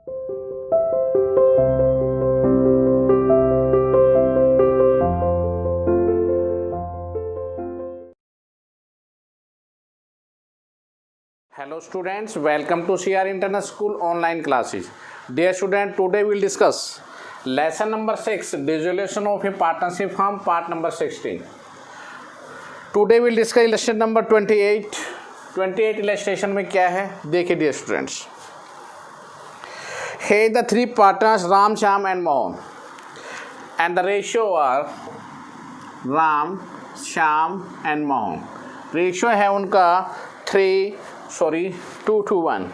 Hello students, welcome to CR Internet School online classes. Dear student, today we will discuss lesson number 6, dissolution of a partnership firm, part number 16. Today we will discuss illustration number 28. 28 illustration में क्या है देखिए dear students. Here the three partners Ram, Shyam and Mohan, and the ratio are Ram, Shyam and Mohan. Ratio है उनका 2 to 1.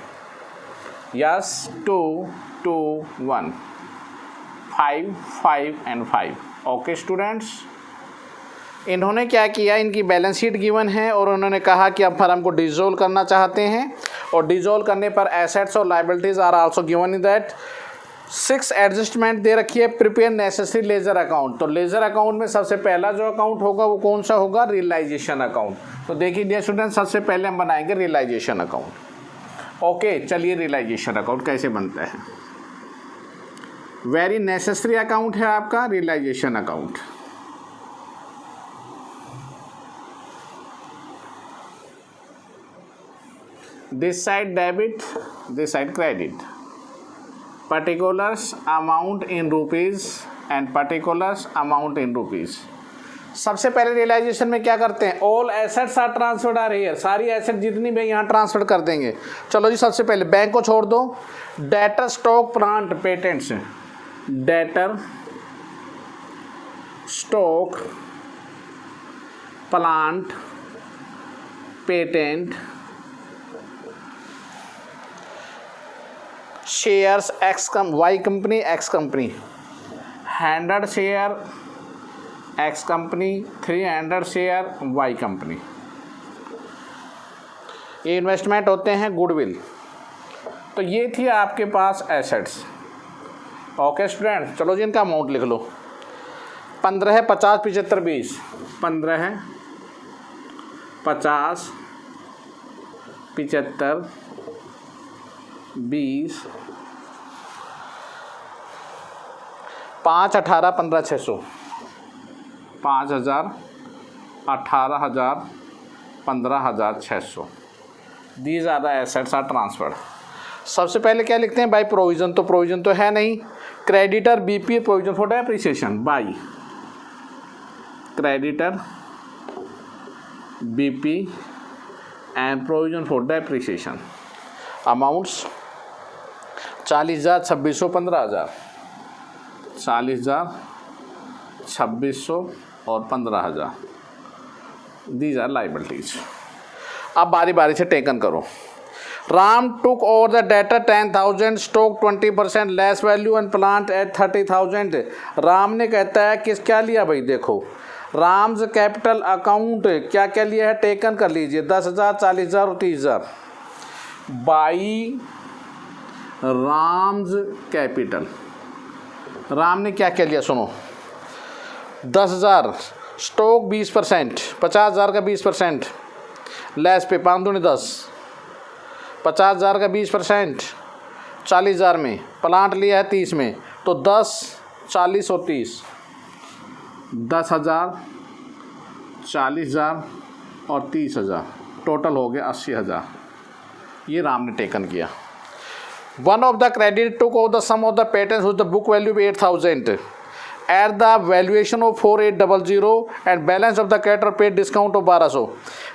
Yes, 2 to 1. 5, 5 and 5. Okay students, इन्होंने क्या किया, इनकी बैलेंस शीट गिवन है और उन्होंने कहा कि अब फर्म को डिसॉल्व करना चाहते हैं और डिसॉल्व करने पर एसेट्स और liabilities are also given in that 6 adjustment दे रखी है. Prepare necessary ledger account. तो लेजर अकाउंट में सबसे पहला जो अकाउंट होगा वो कौन सा होगा, रियलाइजेशन अकाउंट. तो देखिए डियर स्टूडेंट, सबसे पहले हम बनाएंगे रियलाइजेशन अकाउंट. ओके, चलिए रियलाइजेशन अकाउंट कैसे बनता है. वेरी नेसेसरी अकाउंट है आपका realisation account. This side debit, this side credit. particulars amount in rupees and particulars amount in rupees. सबसे पहले रियलाइजेशन में क्या करते हैं, all assets are transferred are here. सारी एसेट जितनी भी यहाँ ट्रांसफर कर देंगे. चलो जी, सबसे पहले बैंक को छोड़ दो. Debtor, stock, plant, patents. Debtor, stock, plant, patent, shares Y company X company. 100 share X company, 300 share Y company. ये इन्वेस्टमेंट होते हैं गुडविल. तो ये थी आपके पास एसेट्स. ओके स्टूडेंट, चलो जी इनका अमाउंट लिख लो. 15, 50, 75, 20. 15, 50, 75, 20, 5, 18, 15, 600. 5,000, 18,000, 15,600. These are the assets are transferred. सबसे पहले क्या लिखते हैं, बाय प्रोविजन. तो प्रोविजन तो है नहीं. Creditor BP, provision for depreciation. By creditor BP and provision for depreciation. Amounts 40,000, 2600, 15,000. 40,000, 2600 और 15,000. These are liabilities. अब बारी बारी से टेकन करो. Ram took over the debtor 10,000, stock 20% less value and plant at 30,000. Ram ने कहता है किस क्या लिया भाई, देखो राम्स कैपिटल अकाउंट क्या क्या लिया है, टेकन कर लीजिए. 10,000, 40,000 और 30,000. By Ram's capital. राम ने क्या क्या लिया सुनो. 10,000 स्टॉक 20%, 50,000 का 20% लेस पे 5 दूनी 10. 50,000 का 20% 40,000 में. प्लांट लिया है 30 में. तो 10, 40 और 30. 10,000, 40,000 और 30,000 टोटल हो गया 80,000. ये राम ने टेकन किया. One of the creditor took over the sum of the patents with the book value of 8,000 at the valuation of 4,800 and balance of the creditor paid discount of 1,200.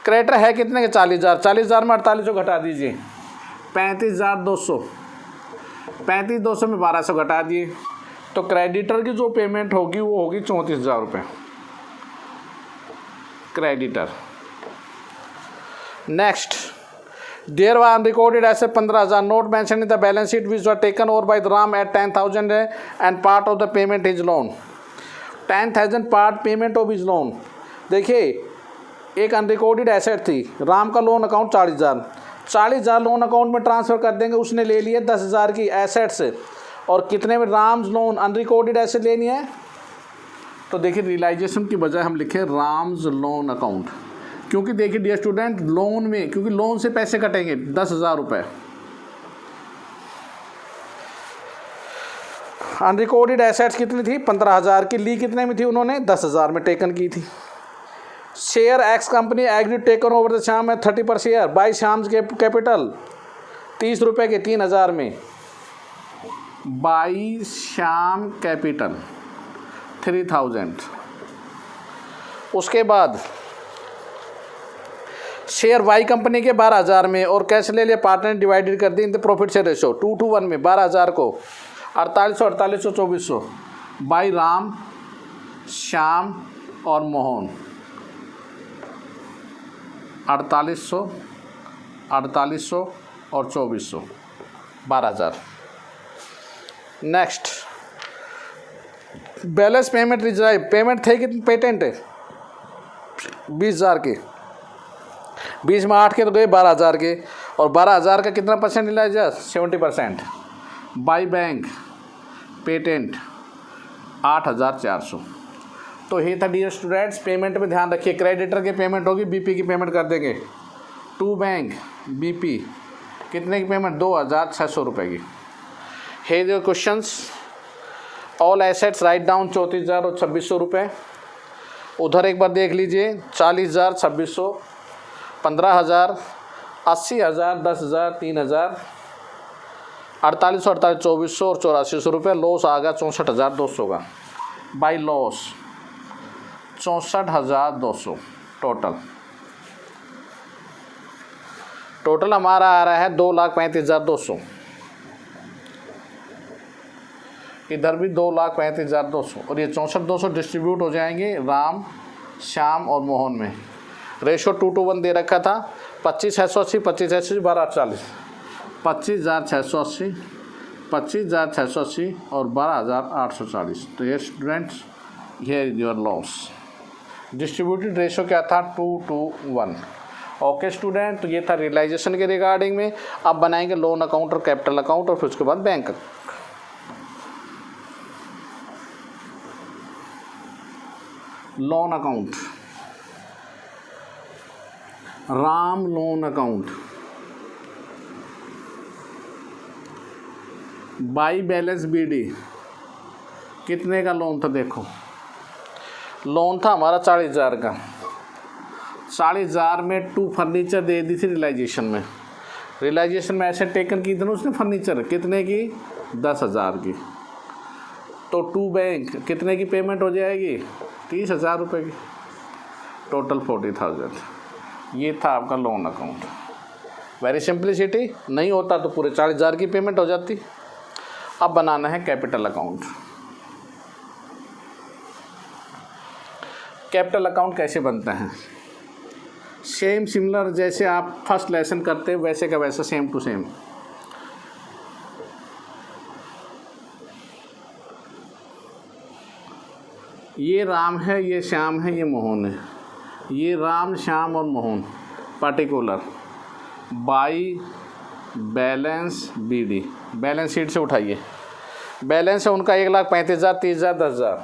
Creditor है कितने के, 40,000. 40,000 में 4800 घटा दीजिए. 35,200. 35,200 में 1,200 घटा दिए. तो क्रेडिटर की जो पेमेंट होगी वो होगी 34,000 रुपये. Creditor. Next, there were unrecorded ऐसे 15,000 not mention in the balance sheet which were taken over by Ram at 10,000 and part of the payment is loan. 10,000 part payment of is loan. देखिए एक unrecorded asset थी. राम का loan account 40,000. 40,000 loan account में transfer कर देंगे. उसने ले लिए 10,000 की एसेट्स. और कितने में राम्स लोन अनरिकॉर्डेड एसेट लेनी है. तो देखिए रियलाइजेशन की बजाय हम लिखे राम्स लोन अकाउंट. क्योंकि देखिए डियर स्टूडेंट, लोन में क्योंकि लोन से पैसे कटेंगे 10,000 रुपये. अनरिकॉर्डेड एसेट्स कितनी थी 15,000 की, ली कितने में थी उन्होंने 10,000 में टेकन की थी। Share X company agree taken over the Shyam है 30 पर शेयर बाई श्याम कैपिटल 30 रुपये के 3,000 में बाई श्याम कैपिटल 3,000। उसके बाद शेयर वाई कंपनी के 12,000 में और कैश ले लिया पार्टनर डिवाइडेड कर दी in the profit share ratio 2:1 में 12,000 को 4800 2400 बाई राम श्याम और मोहन 4800 और 2400 12,000। Next balance payment reserve payment थे कितने पेटेंट 20,000 के 20 में 8 के तो गए 12,000 के और 12,000 का कितना परसेंट मिला है 70% बाई बैंक पेटेंट 8,400। तो ये था डियर स्टूडेंट्स। पेमेंट में ध्यान रखिए क्रेडिटर की पेमेंट होगी बीपी की पेमेंट कर देंगे टू बैंक बीपी कितने की पेमेंट 2,600 रुपये की। हे जो questions all assets write down 34,000 और 2,600 रुपये। उधर एक बार देख लीजिए 40,000 2,600 15,000 80,000 10,000 3,000 4800 2400 और 8400 रुपये। लॉस आ गया 64,200 का बाई लॉस 64,200 टोटल हमारा आ रहा है 2,35,200। इधर भी 2,35,200 और ये 64,200 डिस्ट्रीब्यूट हो जाएंगे राम श्याम और मोहन में। रेशो 2:1 दे रखा था 25,680 25,680 12,40 25,680 25,680 और 12,840। तो ये students here is your loss. Distributed ratio क्या था 2:1। ओके स्टूडेंट, तो ये था रियलाइजेशन के रिगार्डिंग में। अब बनाएंगे लोन अकाउंट और कैपिटल अकाउंट और फिर उसके बाद bank account. Loan account Ram loan account by balance BD कितने का लोन था देखो। लोन था हमारा 40,000 का। 40,000 में 2 फर्नीचर दे दी थी रियलाइजेशन में। रियलाइजेशन में ऐसे टेकन की थी ना उसने फर्नीचर कितने की 10,000 की। तो 2 बैंक कितने की पेमेंट हो जाएगी 30,000 रुपये की। टोटल 40,000। ये था आपका लोन अकाउंट। Very simplicity. नहीं होता तो पूरे 40,000 की पेमेंट हो जाती। अब बनाना है कैपिटल अकाउंट। कैपिटल अकाउंट कैसे बनता है सेम सिमिलर जैसे आप फर्स्ट लेसन करते हैं वैसे का वैसा सेम टू सेम। ये राम है ये श्याम है ये मोहन है। ये राम श्याम और Mohan particular by balance BD balance sheet से उठाइए। बैलेंस है उनका 1,35,000 30,000 10,000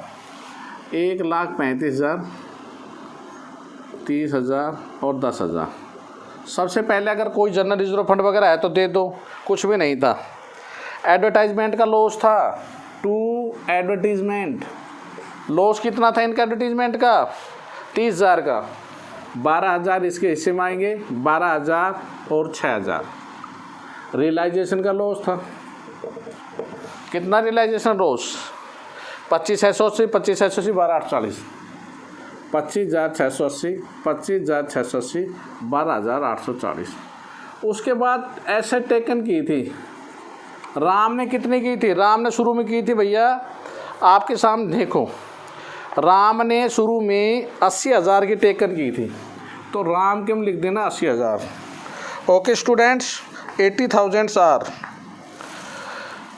1,35,000 30,000 और 10,000। सबसे पहले अगर कोई जनरल रिजर्व फंड वगैरह है तो दे दो। कुछ भी नहीं था। एडवर्टाइजमेंट का लॉस था 2 एडवर्टीजमेंट। लॉस कितना था इनका एडवर्टीजमेंट का 30,000 का। 12,000 इसके हिस्से में आएंगे 12,000 और 6,000। रियलाइजेशन का लॉस था कितना रियलाइजेशन लॉस 25,680 25,680 12,840 25,680 25,680 12,840। उसके बाद एसेट टेकन की थी राम ने कितनी की थी। राम ने शुरू में की थी भैया आपके सामने देखो। राम ने शुरू में 80,000 की टेकन की थी तो राम के हम लिख देना 80,000। Okay students 80,000 are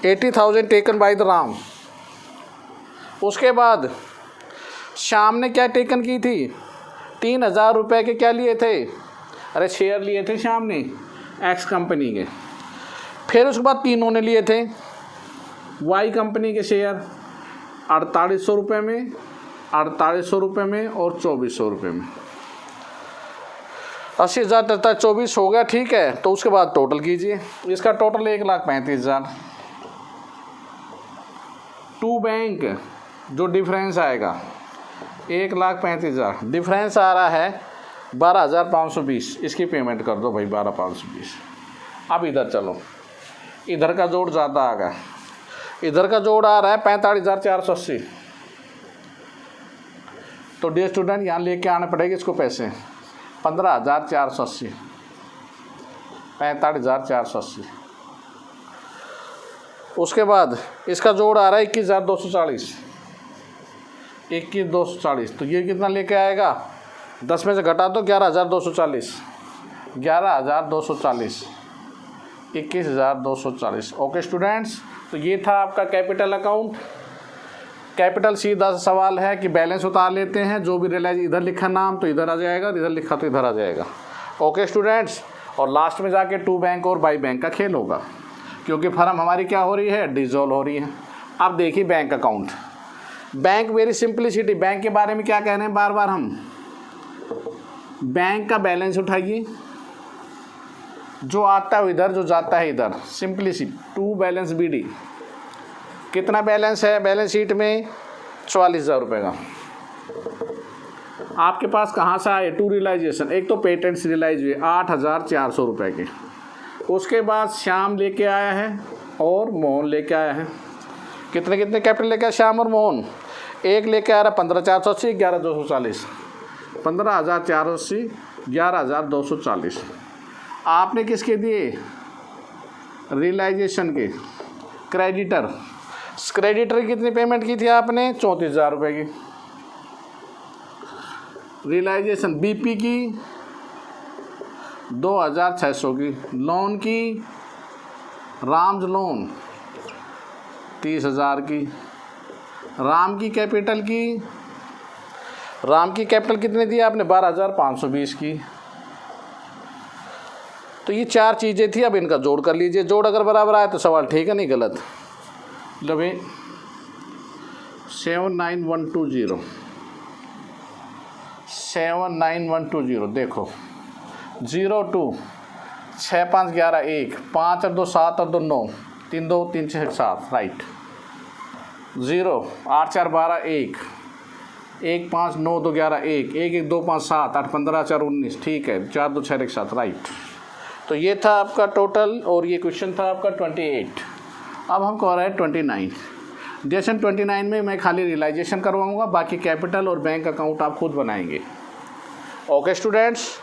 80,000 taken by the Ram. उसके बाद श्याम ने क्या टेकन की थी 3,000 रुपये के क्या लिए थे अरे शेयर लिए थे श्याम ने एक्स कंपनी के। फिर उसके बाद तीनों ने लिए थे वाई कंपनी के शेयर 4,800 रुपये में 4,800 रुपये में और 2,400 रुपये में। 80,000 तथा 24 हो गया ठीक है। तो उसके बाद टोटल कीजिए। इसका टोटल 1,35,000 टू बैंक जो डिफरेंस आएगा 1,35,000, डिफरेंस आ रहा है 12,520, इसकी पेमेंट कर दो भाई 12,520। अब इधर चलो, इधर का जोड़ ज़्यादा आ गया, इधर का जोड़ आ रहा है 45,480। तो डियर स्टूडेंट यहाँ लेके आने पड़ेगा इसको पैसे 15,480, 45,480। उसके बाद इसका जोड़ आ रहा है 21,240, 21,240। तो ये कितना लेके आएगा, 10 में से घटा दो 11,240, 11,240, 21,240। ओके स्टूडेंट्स, तो ये था आपका कैपिटल अकाउंट। कैपिटल सीधा सा सवाल है कि बैलेंस उतार लेते हैं, जो भी रियलाइज इधर लिखा नाम तो इधर आ जाएगा, इधर लिखा तो इधर आ जाएगा। ओके स्टूडेंट्स, और लास्ट में जाके टू बैंक और बाई बैंक का खेल होगा, क्योंकि फर्म हमारी क्या हो रही है, डिसॉल्व हो रही है। अब देखिए bank account, bank very simplicity. Bank के बारे में क्या कह रहे हैं बार बार हम, बैंक का बैलेंस उठाइए, जो आता है इधर, जो जाता है इधर, सिंपलिसिटी। टू बैलेंस BD, कितना बैलेंस है बैलेंस शीट में, 44,000 रुपये का। आपके पास कहाँ से आए, टू रियलाइजेशन, एक तो पेटेंट्स रियलाइज हुए 8,400 रुपये के, उसके बाद श्याम लेके आया है और मोहन लेके आया है। कितने कितने कैपिटल लेके आया श्याम और मोहन, एक लेके आ रहा 15,480, 11,240, 15,480, 11,240। आपने किसके दिए, रियलाइजेशन के, क्रेडिटर। क्रेडिटर की कितनी पेमेंट की थी आपने, 34,000 रुपये की। रियलाइजेशन BP की 2,600 की। लोन की, राम्स लोन 30,000 की। राम की कैपिटल की, राम की कैपिटल कितनी दी आपने, 12,520 की। तो ये 4 चीज़ें थी। अब इनका जोड़ कर लीजिए, जोड़ अगर बराबर आए तो सवाल ठीक है, नहीं गलत। लो भाई 79120, 79120 देखो, 02 6 5 11 1 5 और 2 7 और 2 9 3 2 3 6 7, राइट। 0 8 4 12 1 1 5 9 2 11 1 1 1 2 5 7 8 15 4 19, ठीक है, 4 2 6 1 7, राइट। तो ये था आपका टोटल, और ये क्वेश्चन था आपका 28। अब हम कर रहे हैं 29। जैसे 29 में मैं खाली रियलाइजेशन करवाऊंगा, बाकी कैपिटल और बैंक अकाउंट आप खुद बनाएंगे। Okay students,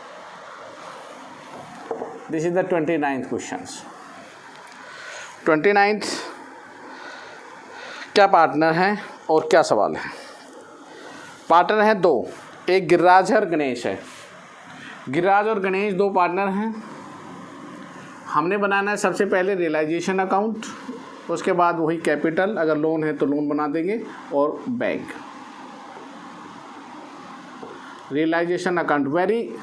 this is the 29th questions. 29th क्या पार्टनर है और क्या सवाल है। पार्टनर हैं 2, एक गिरिराज है और गणेश है। गिरिराज और गणेश 2 पार्टनर हैं। हमने बनाना है सबसे पहले रियलाइजेशन अकाउंट, उसके बाद वही कैपिटल, अगर लोन है तो लोन बना देंगे, और बैंक। रियलाइजेशन अकाउंट वेरी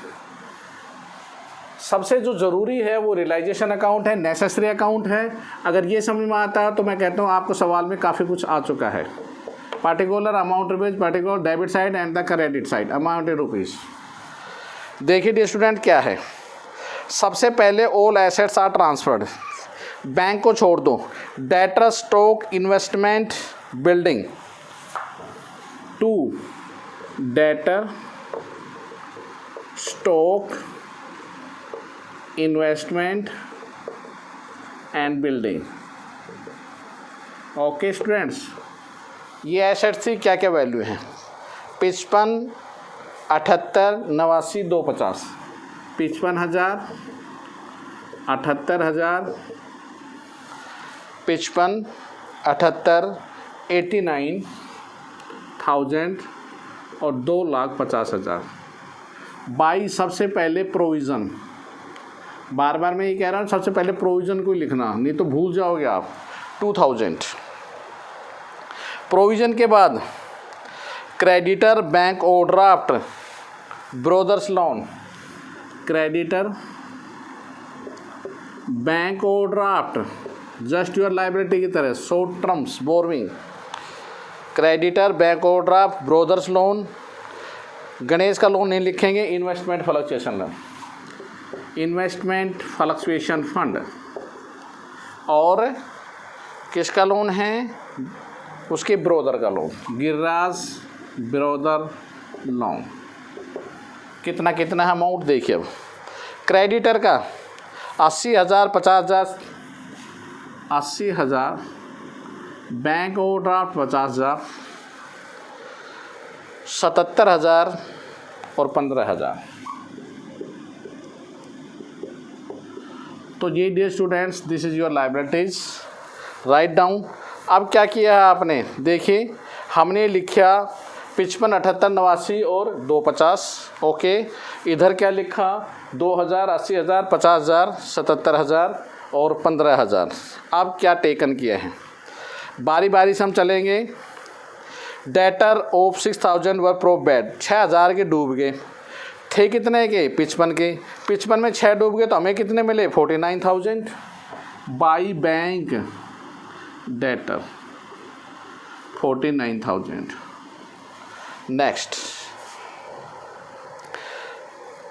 सबसे जो ज़रूरी है वो रियलाइजेशन अकाउंट है, नेसेसरी अकाउंट है। अगर ये समझ में आता है तो मैं कहता हूँ आपको सवाल में काफ़ी कुछ आ चुका है। Particular amount rupees, particular debit side and the credit side, amount in rupees. देखिए डियर स्टूडेंट क्या है, सबसे पहले all assets are transferred, bank को छोड़ दो। Debtor, stock, investment, building. 2 debtor, stock, investment and building. Okay students, ये assets थी, क्या क्या वैल्यू है, 55, 78, 89, 250। 55,000, 78,000, 55, 78, 89,000 और 2,50,000। बाई सबसे पहले प्रोविज़न, बार बार मैं ये कह रहा हूँ सबसे पहले प्रोविज़न को ही लिखना, नहीं तो भूल जाओगे आप। 2,000 प्रोविज़न के बाद creditor, bank overdraft, brothers loan. Creditor, bank overdraft, just your liability की तरह, short terms borrowing. Creditor, bank overdraft, brothers loan. Ganesh का लोन नहीं लिखेंगे, investment fluctuation loan, investment fluctuation fund. और किसका लोन है, उसके ब्रोदर का लोन, गिरिराज ब्रोदर लोन। कितना कितना है अमाउंट देखिए। अब क्रेडिटर का 80,000, 50,000, 80,000, बैंक ओवरड्राफ्ट 50,000, 77,000 और 15,000। तो ये dear students, this is your liabilities, right down. अब क्या किया है आपने, देखिए हमने लिखा 55, 78, 89 और 250। ओके, इधर क्या लिखा 2,000, 80,000, 50,000, 77,000 और 15,000। अब क्या टेकन किया है, बारी बारी से हम चलेंगे। Debtor of 6,000 were pro bed, 6,000 के डूब गए थे, कितने के 55 के, 55 में 6 डूब गए तो हमें कितने मिले 49,000 by bank debtor 49,000। Next,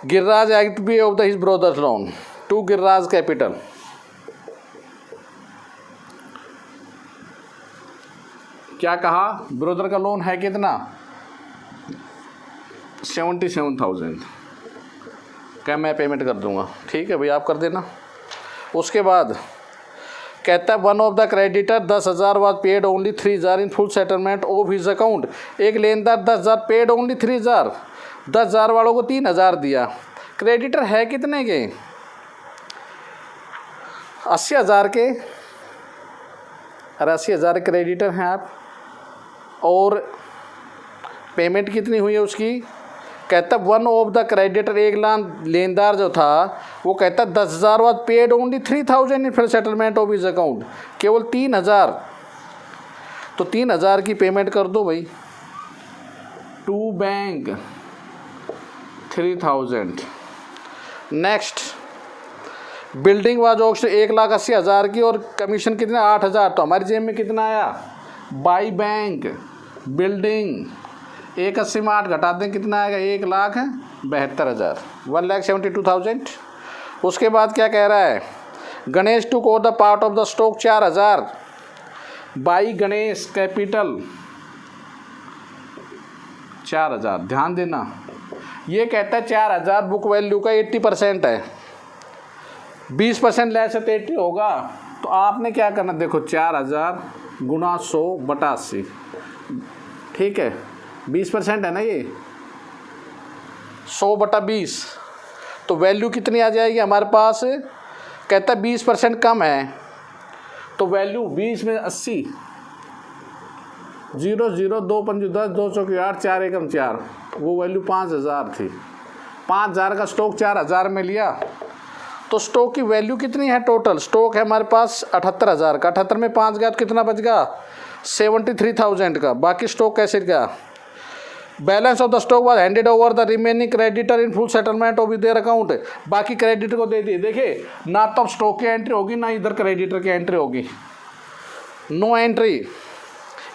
Giriraj act B of the his brothers loan to Giriraj capital. क्या कहा, ब्रदर का लोन है कितना 77,000 क्या मैं पेमेंट कर दूंगा, ठीक है भाई आप कर देना। उसके बाद कहता है one of the creditor 10,000 was paid only 3,000 in full settlement of his account. एक लेनदार 10,000 पेड ओनली 3,000, 10,000 वालों को 3,000 दिया। क्रेडिटर है कितने के 80,000 के, अरे 80,000 क्रेडिटर हैं आप, और पेमेंट कितनी हुई है उसकी, कहता वन ऑफ द क्रेडिटर, एक लेनदार जो था वो कहता 10,000 was paid only 3,000 in full settlement of his account, केवल 3,000, तो 3,000 की पेमेंट कर दो भाई to bank 3,000। Next, building was auction 1,80,000 की और कमीशन कितने 8,000, तो हमारी जेब में कितना आया बाई बैंक बिल्डिंग 1,80 में 8 घटा दें कितना आएगा 1,72,000, 1,72,000। उसके बाद क्या कह रहा है, गणेश टू को the part of the stock 4,000 by Ganesh capital 4,000। ध्यान देना, ये कहता है 4,000 बुक वैल्यू का 80% है, 20% लेस है तो 80 होगा। तो आपने क्या करना, देखो 4,000 गुणा 100 बटा 80, ठीक है 20% है ना ये, 100 बटा 20, तो वैल्यू कितनी आ जाएगी हमारे पास, कहता है 20% कम है, तो वैल्यू 20 में 80, 0 0 2 5 10 2 चौक 8 4 एकम 4, वो वैल्यू 5,000 थी। 5,000 का स्टॉक 4,000 में लिया, तो स्टॉक की वैल्यू कितनी है, टोटल स्टॉक है हमारे पास 78,000 का, 78 में 5 गया तो कितना बच गया 73,000 का। बाकी स्टॉक कैसे गया, balance of the stock was handed over the remaining creditor in full settlement of their account, बाकी क्रेडिटर को दे दिए। देखिए ना तो स्टॉक की एंट्री होगी ना इधर क्रेडिटर की एंट्री होगी, no entry.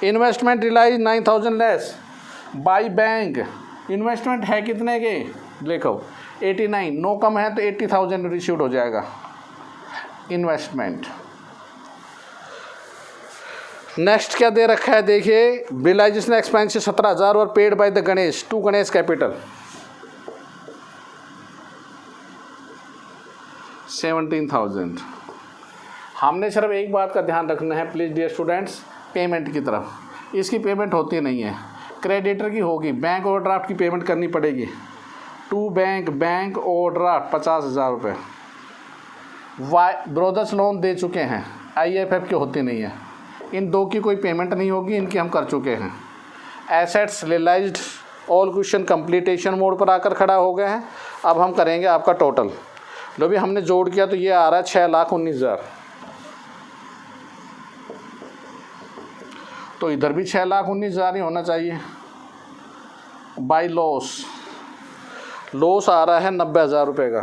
Investment realise 9,000 less by bank, investment है कितने के देखो 89, नो कम है तो 80,000 रिसीव्ड हो जाएगा इन्वेस्टमेंट। नेक्स्ट क्या दे रखा है, देखिए रियलाइजेशन एक्सपेंसेस 17,000 और paid by the Ganesh to Ganesh capital 17,000। हमने सिर्फ एक बात का ध्यान रखना है प्लीज़ डियर स्टूडेंट्स, पेमेंट की तरफ इसकी पेमेंट होती नहीं है, क्रेडिटर की होगी, बैंक ओवरड्राफ्ट की पेमेंट करनी पड़ेगी टू बैंक ओवरड्राफ्ट 50,000 रुपये, ब्रोदर्स लोन दे चुके हैं, IFF की होती नहीं है, इन दो की कोई पेमेंट नहीं होगी, इनकी हम कर चुके हैं। Assets realised all question completion mode पर आकर खड़ा हो गए हैं। अब हम करेंगे आपका टोटल, लो भी हमने जोड़ किया तो ये आ रहा है 6,19,000, तो इधर भी 6,19,000 ही होना चाहिए। बाई लॉस आ रहा है 90,000 रुपये का,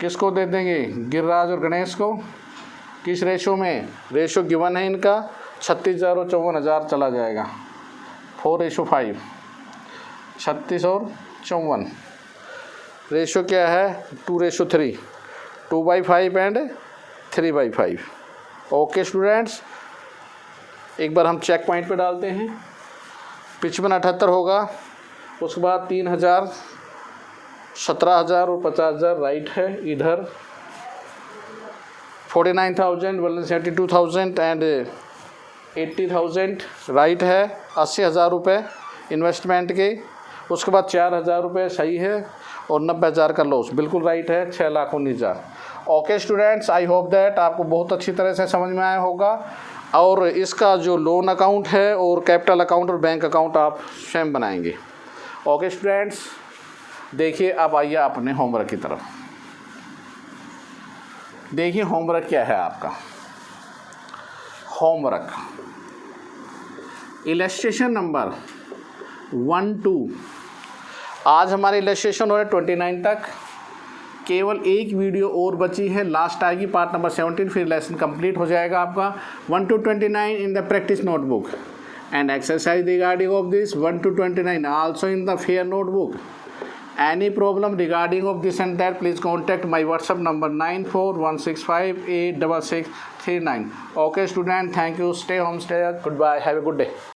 किसको दे देंगे गिरिराज और गणेश को, किस रेशो में, रेशो गिवन है इनका 36,000 और 54,000 चला जाएगा 4:5, 36 और 54, रेशो क्या है 2:3, 2/5 एंड 3/5। ओके स्टूडेंट्स, एक बार हम चेक पॉइंट पे डालते हैं, 5578 होगा, उसके बाद 3000, 17000 और 50000 राइट है, इधर 49,000, 172,000 एंड 80,000 राइट है, 80,000 रुपये इन्वेस्टमेंट के, उसके बाद 4,000 रुपये सही है और 90,000 का लॉस बिल्कुल राइट है, 6,19,000। Okay students, I hope that आपको बहुत अच्छी तरह से समझ में आया होगा। और इसका जो लोन अकाउंट है और कैपिटल अकाउंट और बैंक अकाउंट आप स्वयं बनाएंगे। ओके स्टूडेंट्स, देखिए अब आइए अपने होमवर्क की तरफ। देखिए होमवर्क क्या है आपका। होमवर्क इलस्ट्रेशन नंबर 1 2, आज हमारे इलस्ट्रेशन हो रहे 29 तक, केवल एक वीडियो और बची है, लास्ट आएगी पार्ट नंबर 17, फिर लेसन कंप्लीट हो जाएगा आपका। 1 to 29 in the practice notebook and exercise regarding of this 1 to 29 also in the fair notebook. Any problem regarding of this and that, please contact my WhatsApp number 9416586639. Okay student, thank you. Stay home, stay. Goodbye. Have a good day.